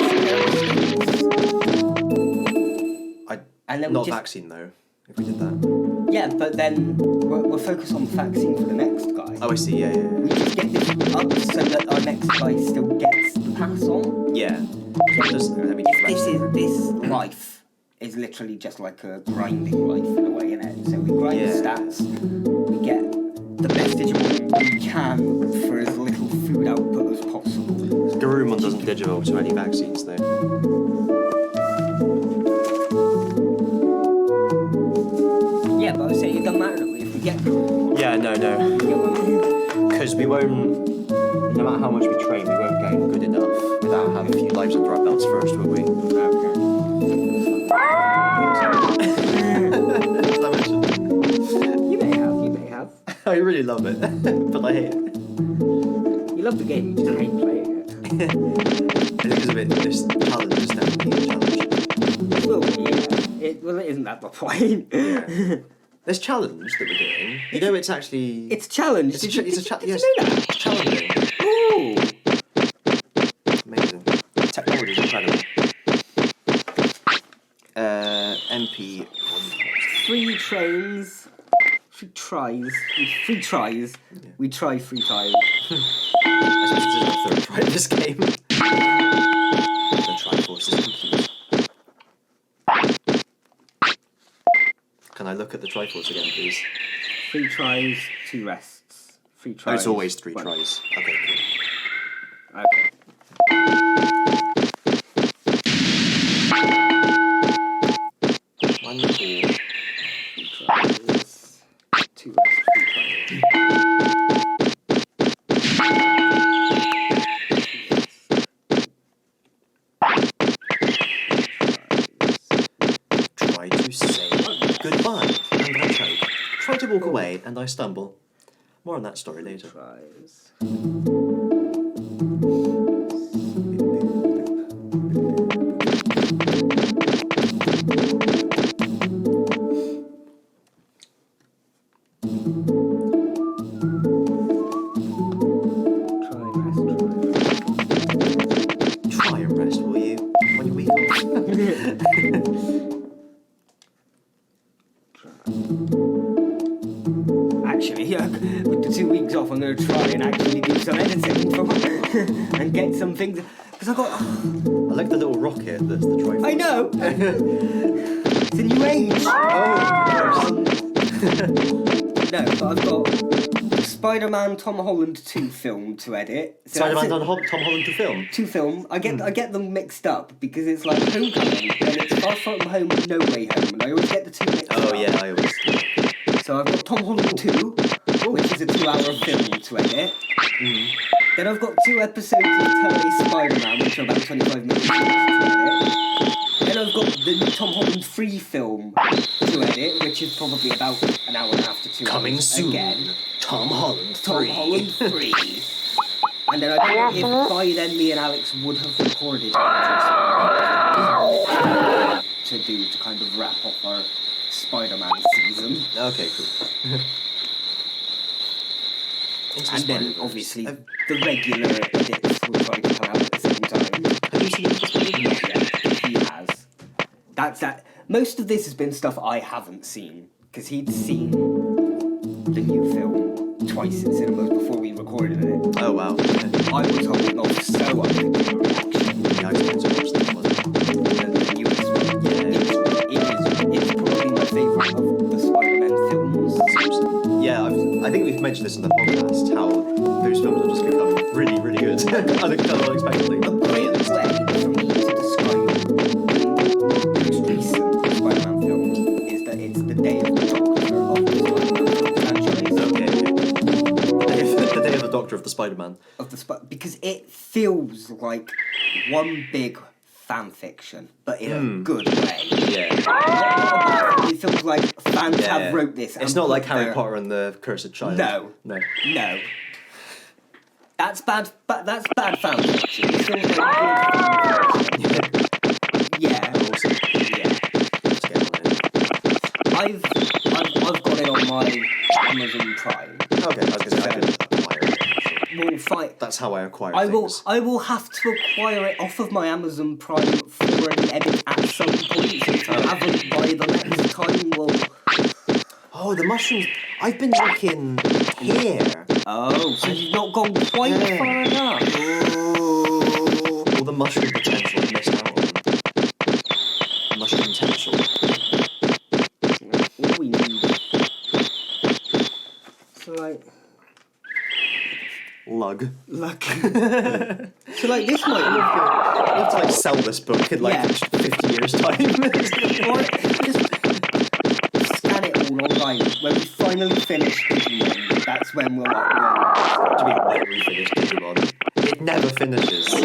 And then not vaccine though, if we did that. Yeah, but then we'll focus on vaccine for the next guy. Oh, I see, yeah. We just get this up so that our next guy still gets the pass on. Yeah. This life is literally just like a grinding life in a way, isn't it? So we grind the stats, we get the best Digimon we can for as little food output as possible. Garurumon doesn't digivolve to any vaccines though. Yeah, but I was saying it doesn't matter if we get them. Yeah, no. Because we won't, no matter how much we train, we won't get good enough without having a few lives under our belts first, will we? You may have. I really love it, but I hate it. You love the game, you just hate playing it. I think it's a bit, this challenge is definitely a challenge. It will be, yeah. Well, it isn't that the point. Yeah. This challenge that we're doing, you know, it's actually... It's a challenge. It's a challenge. Yes, you know that? it's challenging. Ooh. Amazing. Technology is incredible. MP. 3 trains. 3 tries. 3 tries. Yeah. We try 3 times. I suppose this is the third try of this game. The Triforce is complete. Can I look at the Triforce again, please? 3 tries, 2 rests. 3 tries. Oh, it's always 3 1. tries. Okay, cool. Okay. Wonderful. 3 tries. 2 rests. 3 Try to say goodbye, and I choke. Try to walk away, and I stumble. More on that story later. tries. Try and rest, will you? On your week off. Actually, yeah, with the 2 weeks off, I'm going to try and actually do some editing and get some things. Because I got. I like the little rocket that's the Triforce. I know! It's a new age! Oh, No, but I've got Spider-Man Tom Holland 2 film to edit. So Spider-Man that's Tom Holland to film. 2 film. I get them mixed up because it's like Homecoming and it's Far From Home, No Way Home, and I always get the 2 mixed up. Oh yeah, I always. So I've got Tom Holland 2, which is a 2-hour film to edit. Then I've got 2 episodes of Tele Spider-Man, which are about 25 minutes to edit. Then I've got the Tom Holland 3 film to edit, which is probably about an hour and a half to 2 hours. Coming soon. Again. Tom Holland 3. Tom Holland 3. And then I don't know if by then me and Alex would have recorded to kind of wrap up our Spider-Man season. Okay, cool. And then obviously the regular edits will try to come out at the same time. Have you seen this movie? Not yet. He has. That's that. Most of this has been stuff I haven't seen because he'd seen the new film twice in cinemas before we recorded it. Oh wow. I was holding off so I could do a reaction. Yeah, I was going to watch that one. The newest one. It's probably my favourite of the Spider-Man films. Yeah, I think we've mentioned this in the podcast, how those films have just become really, really good. Unexpectedly. A great way for me to describe the most recent Spider-Man film is that it's the day of the Doctor of the Spider-Man franchise. Okay. The Day of the Doctor of the Spider-Man. Because it feels like one big fan fiction, but in a good way. Yeah. It feels like fans have wrote this. It's not like Harry Potter and the Cursed Child. No. No. That's bad. That's bad fan fiction. It feels like good fan fiction. Yeah. Awesome. Yeah. Let's get on it. I've got it on my Amazon Prime. Okay, I was going to say I could acquire it. We'll fight. That's how I acquire I things. will have to acquire it off of my Amazon Prime for an edit at some point. So if you haven't by the next time, well. Oh, the mushrooms. I've been looking here. Oh, so you've not gone quite far enough. Oh, all the mushroom potential I missed out on. Mushroom potential. All we need. So I Right. Lug. So like this might I'll have to like sell this book in like 50 years time. or just scan it all online. When we finally finish Digimon, that's when we'll upload. To be when we finish Digimon. It never finishes. Do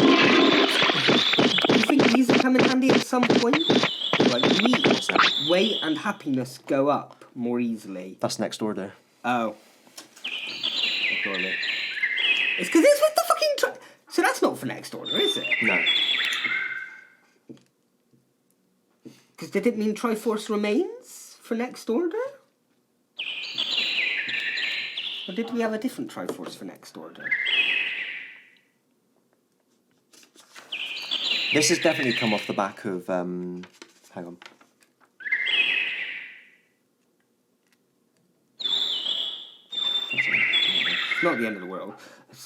you think these will come in handy at some point? Like weight and happiness go up more easily. That's next order. Oh. Ignore me. It's because it's with the fucking... So that's not for next order, is it? No. Because did it mean Triforce remains for next order? Or did we have a different Triforce for next order? This has definitely come off the back of... hang on. It's not the end of the world.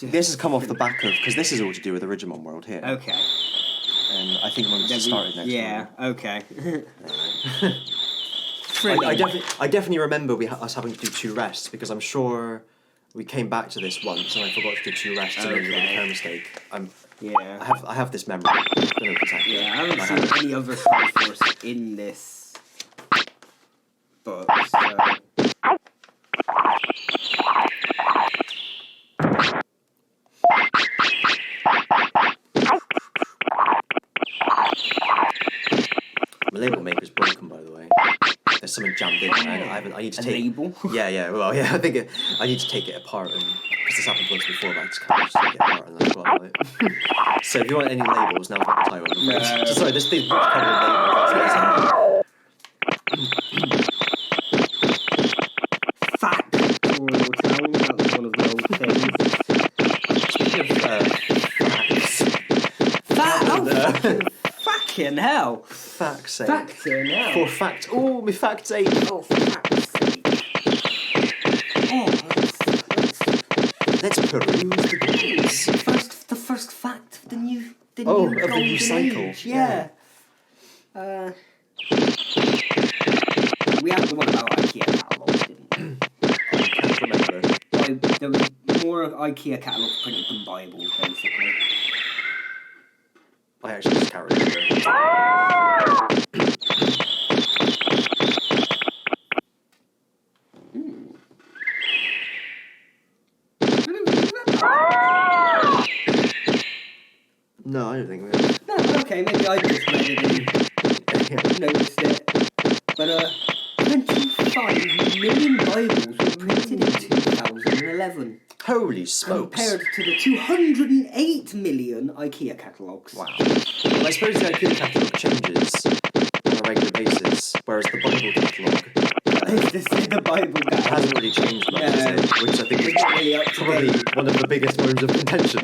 This has come off the back of... Because this is all to do with the Digimon world here. Okay. And I think when we started next order. Okay. I definitely remember us having to do 2 rests, because I'm sure we came back to this once and I forgot to do 2 rests and then we made a mistake. I have this memory. I don't know exactly. Yeah, I haven't seen any other Triforce in this book, so... My label maker's broken, by the way. There's something jammed in. I need to take label. Yeah. Well, yeah. I think I need to take it apart, and because this happened once before, but I just can't take it apart and then swallow it. So if you want any labels, now's not the time. Sorry, this thing's covered in labels. Factorial town. That was one of the old things. Speaking of Fucking hell! Fact's sake. Factor now. For fact. Oh, my fact's 8. Oh, for fact's sake. Let's peruse the pages. The first fact of the new new cycle. Age. Yeah. We had the one about IKEA catalogues, didn't we? I can't remember. There was more IKEA catalogues printed than Bibles, basically. I actually just can't remember. No, I don't think we have. No, okay, maybe I just read it and noticed it. But 25 million Bibles were printed in 2011. Holy smokes. Compared to the 208 million IKEA catalogues. Wow. Well, I suppose the IKEA catalogue changes on a regular basis, whereas the Bible catalogue the Bible hasn't really changed much, has it? Which I think is probably one of the biggest bones of contention.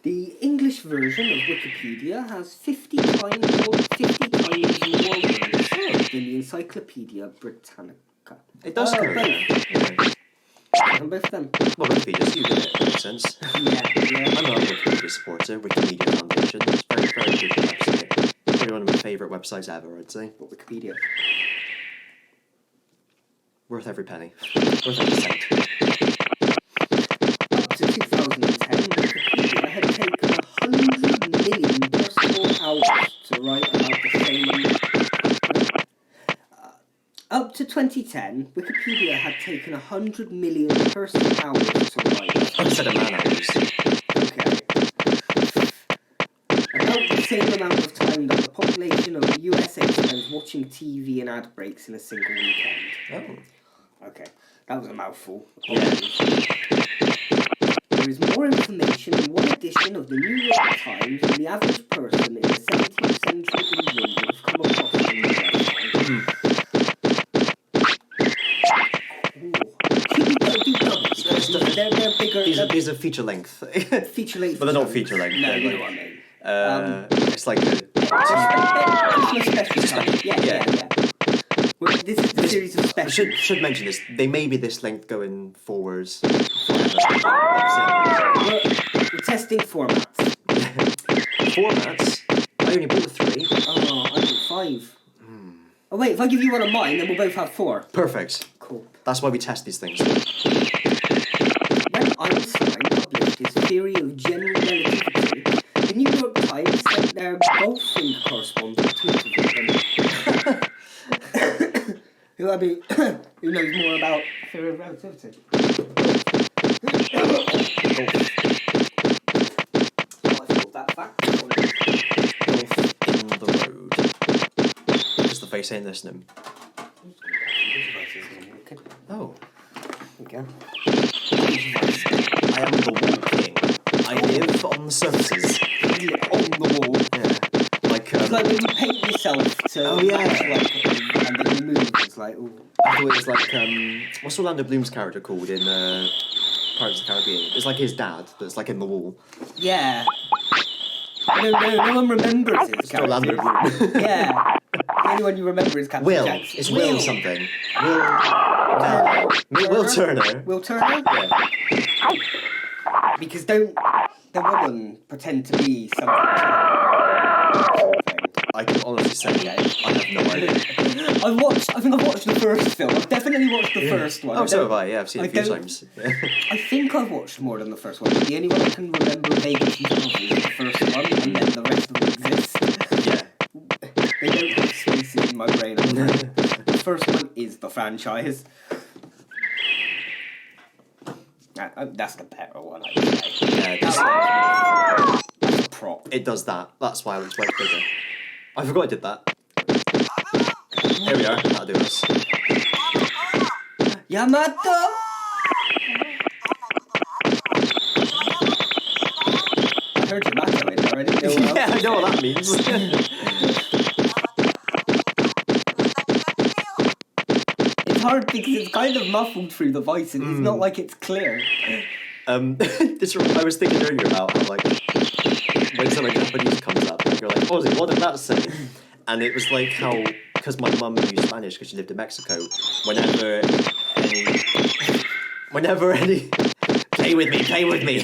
The English version of Wikipedia has 50 times more words than the Encyclopedia Britannica. It does go both. Yeah. And both of them. Well, Wikipedia's you did it, that makes sense. Yeah. I'm not a Wikipedia supporter. Wikimedia Foundation. It's very, very good website. Probably one of my favourite websites ever, I'd say. But Wikipedia. Worth every penny. Worth every cent. Up to 2010, Wikipedia had taken 100 million personal hours to write about the same. Up to 2010, Wikipedia had taken 100 million personal hours to write. Instead of man hours. Okay. About the same amount of time that the population of the USA spends watching TV and ad breaks in a single weekend. Oh. Okay, that was a mouthful. Yeah. There is more information in one edition of the New York Times than the average person in the 17th century England would have come across on the website. Should we do doubles? They're bigger. These are feature length. Feature length. But they're not feature length. No, you know what I mean. It's like Yeah. Well, this is the series of specials. Should mention this. They may be this length going forwards. We're testing formats. Formats? I only bought 3. Oh, I bought 5. Oh wait, if I give you one of mine, then we'll both have 4. Perfect. Cool. Cool. That's why we test these things. When Einstein published his theory of general relativity, the New York Times sent their golfing correspondent to him. Who knows more about theory of relativity? That fact. In the road. Just the face ain't listening. Oh. Okay. I am the walking. I live on the surfaces. On the wall. Yeah. Like, It's like when you paint yourself to Oh, yeah. match, like, and then you move, it's like, ooh. I thought it was like, what's Orlando Bloom's character called in Pirates of the Caribbean? It's like his dad, that's like in the wall. Yeah. No one remembers his Still Orlando character. Bloom. Yeah. The only one you remember is Captain Will. Jackson. It's Will something. Will Turner. Will Turner? Yeah. Because don't the woman pretend to be something? I can honestly say, I have no idea. I think I've watched the first film. I've definitely watched the first one. Oh, so have I, yeah, I've seen it a few times. Yeah. I think I've watched more than the first one, but the only one I can remember vaguely is the first one, and then the rest of them exist. Yeah. They don't have spaces in my brain. The first one is the franchise. That's the better one, I'd say. Yeah, That's a prop. it does that. That's why it looks way bigger. I forgot I did that. Here we are, that'll do us. Yamato! I heard Yamato in there, I didn't know what else. Yeah, I know what that means. It's hard because it's kind of muffled through the voice and it's not like it's clear. I was thinking earlier about how, like, when something Japanese comes up, you're like, oh, what did that say? And it was like how, because my mum knew Spanish because she lived in Mexico, whenever any, play with me.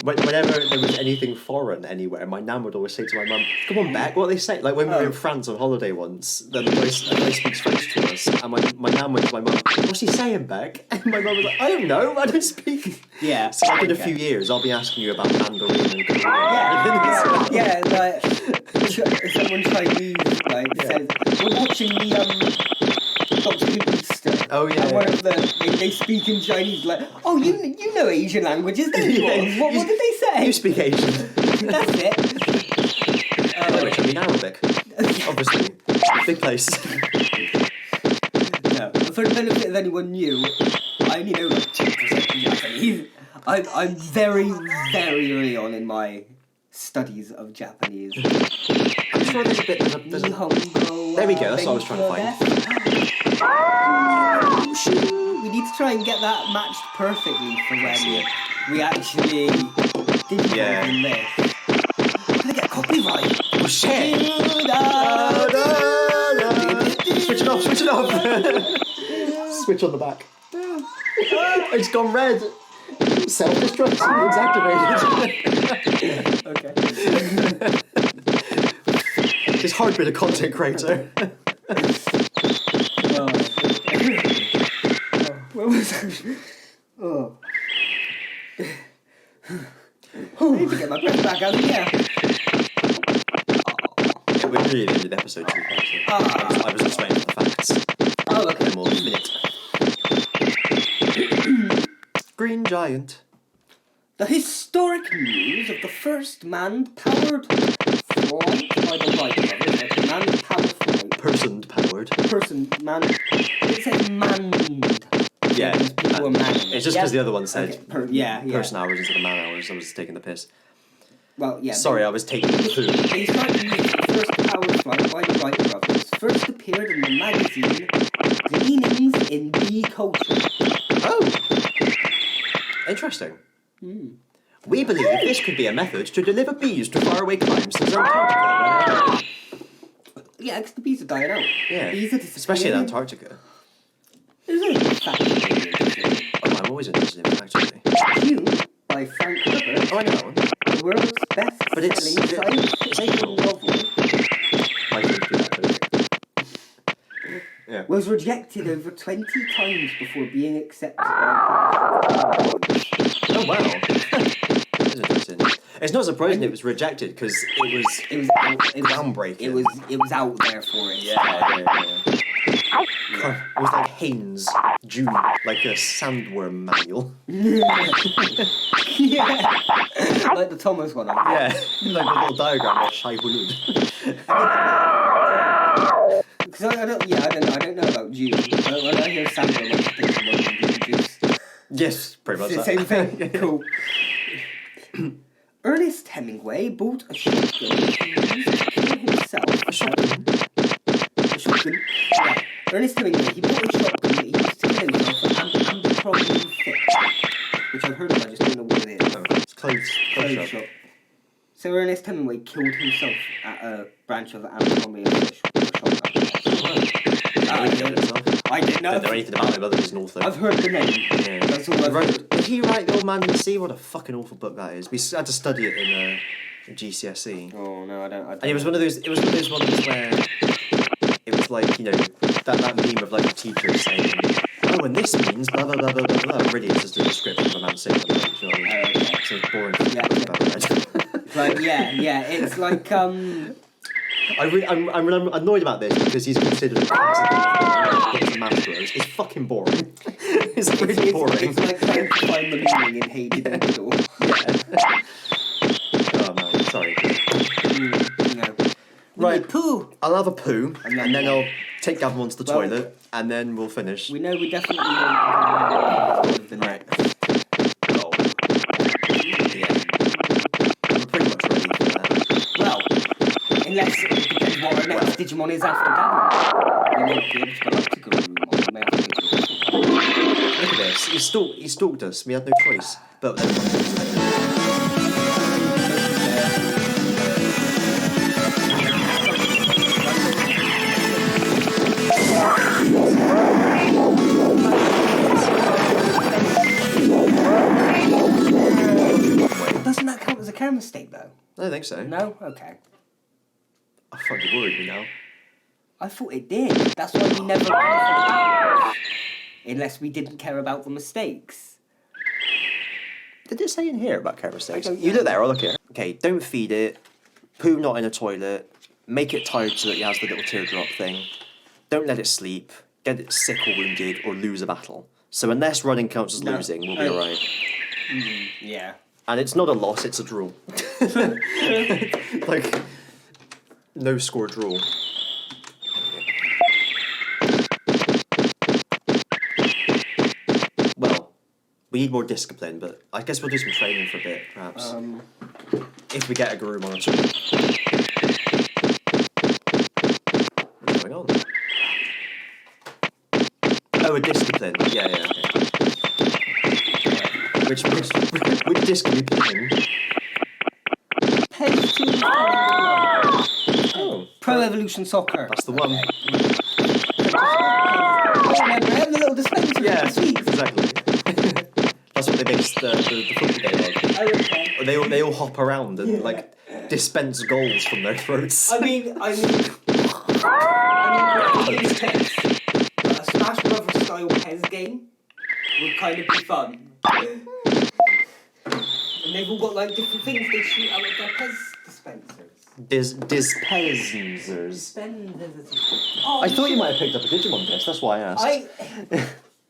Whenever there was anything foreign anywhere, my nan would always say to my mum, come on, Beck, what do they say? Like when we were in France on holiday once, then the guy speaks French to us, and my nan went to my mum, what's he saying, Beck? And my mum was like, I don't know, I don't speak. Yeah. So like in a few years, I'll be asking you about Mandarin and Korean. Yeah, like, someone Chinese, like, says, we're watching the, Doctor Who Easter. Oh, yeah. And one of they speak in Chinese, like, oh, you know Asian languages, don't you? Yeah. What did they say? You speak Asian. That's it. I mean Arabic. Obviously. Big place. No, for the benefit of anyone new, I only know like 2% Japanese. I'm very, very early on in my studies of Japanese. I'm sure there's a bit. There we go, that's what I was trying to find. We need to try and get that matched perfectly for when we actually did in this. I'm gonna get copyright. Oh shit! Switch it off! Switch on the back. It's gone red. Self-destruct is activated. Okay. It's hard being a content creator. Where was I? Oh. I need to get my breath back out of here. Yeah, we're really ended episode 2. I was just waiting for the facts. Oh, okay. More than a minute. Green Giant. The historic news of the first manned-powered flight by the Wright brothers, like manned-powered flight. Person-powered. It says manned. Yeah. People were manning. It's just because the other one said person hours instead of man hours. I was taking the piss. Well, yeah. Sorry, I was taking the poo. The historic news of the first powered flight by the Wright brothers first appeared in the magazine Gleanings in Bee Culture. Oh! Interesting. We believe this could be a method to deliver bees to faraway climes such as Antarctica. Yeah, because the bees are dying out. Yeah, Bees are especially in Antarctica. There's only one fact. I'm always interested in facts, actually. You, by Frank Herbert, Oh, I know that one. the world's best-selling science fiction novel. I couldn't do that, was rejected over 20 times before being accepted by Oh wow. That's interesting. It's not surprising it was rejected because it was groundbreaking. It was out there for it. Yeah. It was like Haynes' June, like a sandworm manual. Yeah. Like the Thomas one. Yeah, like the little diagram of Shai Hulud. Because I don't know about June. When I hear sandworm, I just think of juice. Yes, pretty much. It's the same thing. Cool. Ernest Hemingway bought a shotgun he used to kill himself. A shotgun? A shotgun? Yeah. Ernest Hemingway, he bought a shotgun that he used to kill himself and probably fit. Which I've heard of, I just don't know what it is. Oh, it's clothes shop. So Ernest Hemingway killed himself at a branch of Abercrombie and Fish with a shotgun. I didn't know. Don't know anything about him other than his author. I've heard the name. Yeah. That's all I've heard. Did he write The Old Man in the Sea? What a fucking awful book that is. We had to study it in GCSE. Oh no, I don't. And it was one of those ones where it was like, you know, that meme of like a teacher saying, oh, and this means blah blah blah blah blah blah. Really, it's just a description of a man saying something. You know what I mean? So it's boring. Like it's like I'm annoyed about this because he's considered a classic of math bros. It's fucking boring. It's really boring. It's like trying to find the meaning in Hated in the Middle. Oh man, sorry. No. Right, poo. I'll have a poo, and then I'll take Gavin to the toilet, and then we'll finish. We know we definitely want to the next. Oh. Yeah. We're pretty much ready for that. Well, unless it depends what our next Digimon is after Gavin. We may be able to go up to Gurumon. We may have to go to a different one. Look at this. He stalked us. We had no choice. But doesn't that count as a camera mistake though? I don't think so. No? Okay. I fucking worried me now. I thought it did. That's why we never ran unless we didn't care about the mistakes. Did it say in here about care mistakes? don't You know. look there, I'll look here. Okay, don't feed it. Poo not in a toilet. Make it tired so that it has the little teardrop thing. Don't let it sleep. Get it sick or wounded or lose a battle. So unless running counts as losing, we'll be alright. Yeah. And it's not a loss, it's a draw. Like, no score draw. Well, we need more discipline, but I guess we'll do some training for a bit, perhaps. If we get a Garurumon or something. What's going on? Oh, a discipline. Yeah, okay. Which disc are we playing? Oh. Pro Evolution Soccer. That's the one. The little dispenser. Yeah, Sweet. exactly. That's what they based the football game on. Oh, okay. They all hop around and like dispense goals from their throats. I mean, a Smash Brothers style PES game would kind of be fun. And they've all got like different things they shoot out with their PES dispensers. Dispensers. Oh, I thought you might have picked up a Digimon test, that's why I asked.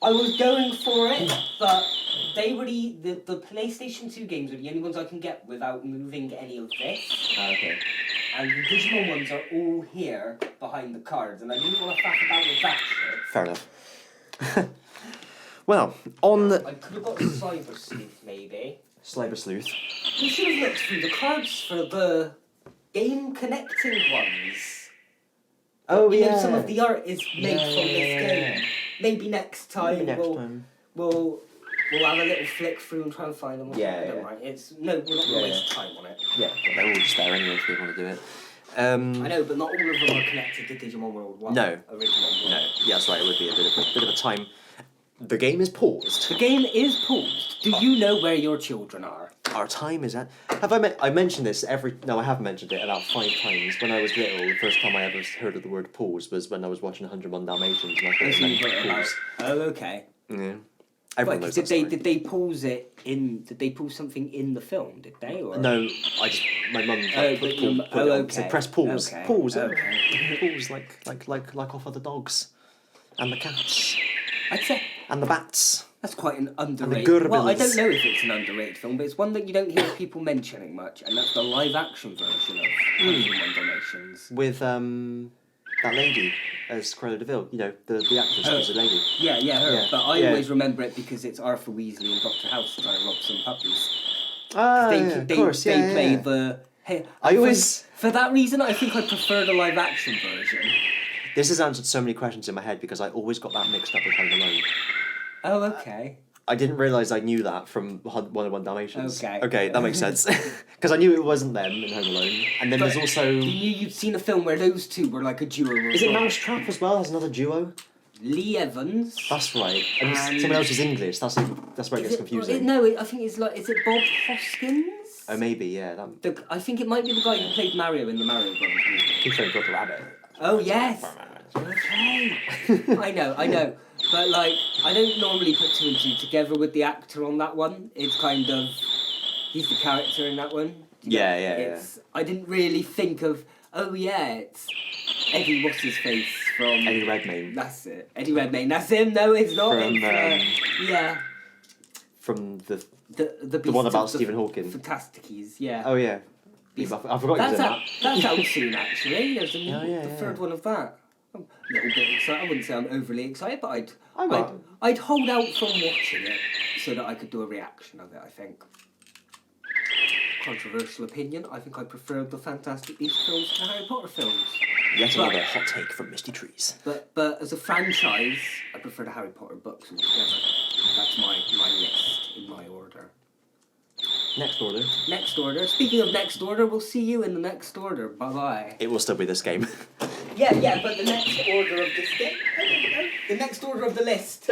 I was going for it, but the PlayStation 2 games are the only ones I can get without moving any of this. Okay. And the Digimon ones are all here behind the cards, and I didn't want to faff about with that shit. Fair enough. Well, on the... I could have got a Cyber Sleuth, maybe. Cyber Sleuth. We should have looked through the cards for the game connecting ones. Oh, You yeah. know, some of the art is made from this game. Maybe next time we'll have a little flick through and try and find them. Yeah. Right. We're not going to waste time on it. Yeah, they're all just there anyway if we want to do it. I know, but not all of them are connected to Digimon World 1. No. Original World. No, yeah, that's right, it would be a bit of a time. The game is paused. The game is paused. Do you know where your children are? Our time is at. Have I mentioned this every? No, I have mentioned it about 5 times. When I was little, the first time I ever heard of the word pause was when I was watching 101 Dalmatians, and I thought it meant pause. Oh, okay. Yeah. Everyone knows did that story. did they pause it in? Did they pause something in the film? Did they? Or? No, my mum put it on. Said press pause. Okay. Pause. Okay. Pause like off other dogs, and the cats, I'd say and the bats. that's quite an underrated. Gorbals. Well, I don't know if it's an underrated film, but it's one that you don't hear people mentioning much, and that's the live-action version of 101 Dalmatians. With that lady as Cruella de Vil, you know, the actress who's a lady. Yeah, her. Yeah. But I always remember it because it's Arthur Weasley and Dr. House trying to rob some puppies. Of course, they play the. Hey, for that reason, I think I prefer the live-action version. This has answered so many questions in my head because I always got that mixed up with Home Alone. Oh, okay. I didn't realise I knew that from 101 Dalmatians. Okay, that makes sense. Because I knew it wasn't them in Home Alone. And then there's also... You knew you'd seen a film where those two were like a duo. Is it Mousetrap as well? Has another duo? Lee Evans. That's right. And someone else is English. That's where it gets confusing. I think it's like... Is it Bob Hoskins? Oh, maybe, yeah. I think it might be the guy who played Mario in the Mario Brothers movie. Who played Brother Rabbit? Oh, yes. Okay. I know. But, like, I don't normally put 2 and 2 together with the actor on that one. It's kind of... He's the character in that one. Yeah. I didn't really think of... Oh, yeah, it's... Eddie, what's his face from... Eddie Redmayne. That's it. Eddie Redmayne. That's him. No, it's not. From, yeah. From The one about Stephen Hawking. Fantasticies, yeah. Oh, yeah. I forgot he was in that. That's out soon, actually. There's the the third one of that. I'm a little bit excited. I wouldn't say I'm overly excited, but I'm I'd hold out from watching it so that I could do a reaction of it, I think. Controversial opinion, I think I prefer the Fantastic Beasts films to the Harry Potter films. Yet another hot take from Misty Trees. But as a franchise, I prefer the Harry Potter books altogether. That's my list in my order. Next order. Next order. Speaking of next order, we'll see you in the next order. Bye-bye. It will still be this game. Yeah, but the next order of this game. The next order of the list.